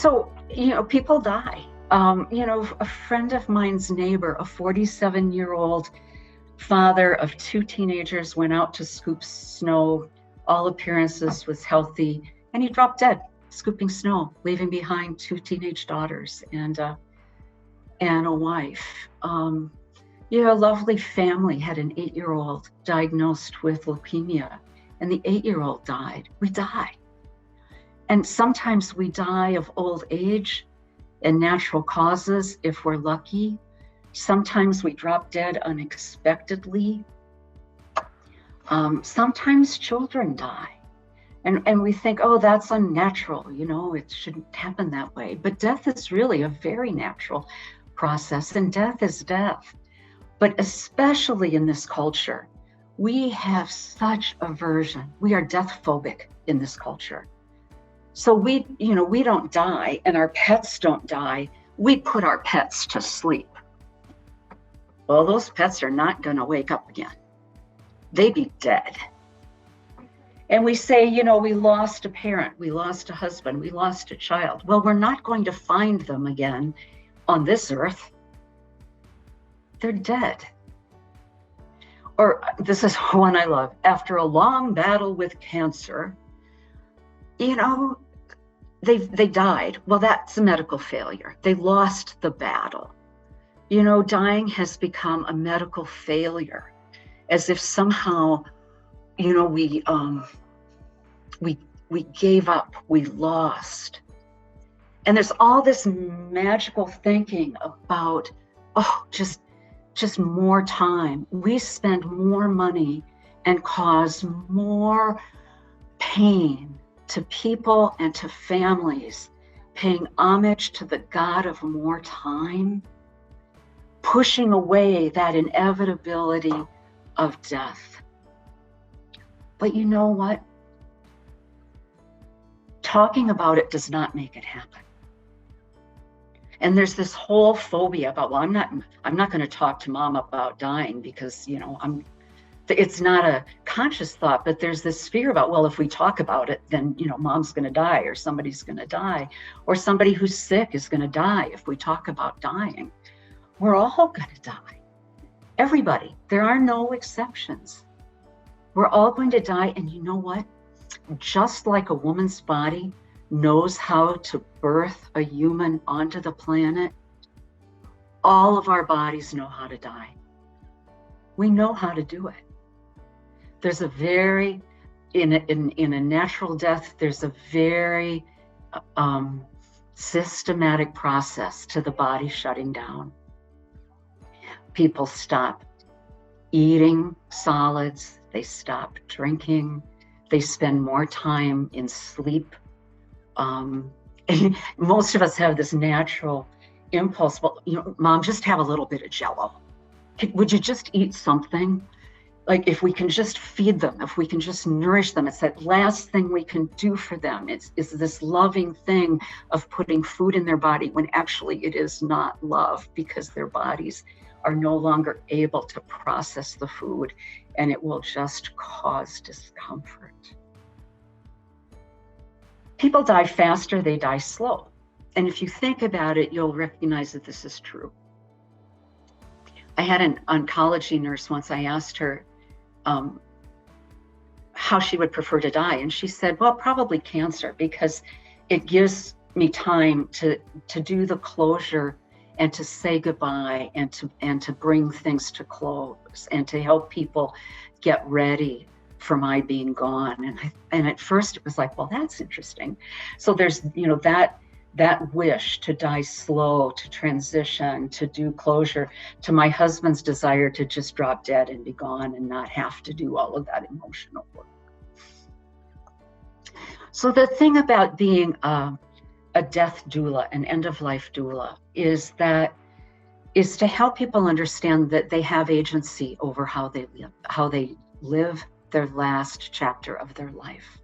So, people die. A friend of mine's neighbor, a 47-year-old father of two teenagers, went out to scoop snow. All appearances was healthy, and he dropped dead scooping snow, leaving behind two teenage daughters and a wife. A lovely family had an 8-year-old diagnosed with leukemia, and the 8-year-old died. We die. And sometimes we die of old age and natural causes if we're lucky. Sometimes we drop dead unexpectedly. Sometimes children die. And we think, oh, that's unnatural, it shouldn't happen that way. But death is really a very natural process, and death is death. But especially in this culture, we have such aversion. We are death phobic in this culture. So we don't die, and our pets don't die. We put our pets to sleep. Well, those pets are not going to wake up again. They be dead. And we say, we lost a parent, we lost a husband, we lost a child. Well, we're not going to find them again on this earth. They're dead. Or this is one I love. After a long battle with cancer, they died. Well, that's a medical failure. They lost the battle. Dying has become a medical failure, as if somehow, we gave up, we lost. And there's all this magical thinking about, just more time. We spend more money and cause more pain to people and to families, paying homage to the God of more time, pushing away that inevitability of death. But you know what? Talking about it does not make it happen. And there's this whole phobia about, well, I'm not going to talk to mom about dying because, it's not a conscious thought, but there's this fear about, well, if we talk about it, then, mom's going to die, or somebody's going to die, or somebody who's sick is going to die if we talk about dying. We're all going to die. Everybody. There are no exceptions. We're all going to die. And you know what? Just like a woman's body knows how to birth a human onto the planet, all of our bodies know how to die. We know how to do it. There's a very, in a natural death, there's a very systematic process to the body shutting down. People stop eating solids, they stop drinking, they spend more time in sleep. And most of us have this natural impulse, well, mom, just have a little bit of Jell-O. Would you just eat something? Like, if we can just feed them, if we can just nourish them, it's that last thing we can do for them. It's this loving thing of putting food in their body when actually it is not love, because their bodies are no longer able to process the food, and it will just cause discomfort. People die faster, they die slow. And if you think about it, you'll recognize that this is true. I had an oncology nurse once. I asked her how she would prefer to die. And she said, well, probably cancer, because it gives me time to do the closure and to say goodbye and to bring things to close and to help people get ready for my being gone. And at first it was like, well, that's interesting. So there's, that wish to die slow, to transition, to do closure, to my husband's desire to just drop dead and be gone and not have to do all of that emotional work. So the thing about being a death doula, an end-of-life doula, is to help people understand that they have agency over how they live their last chapter of their life.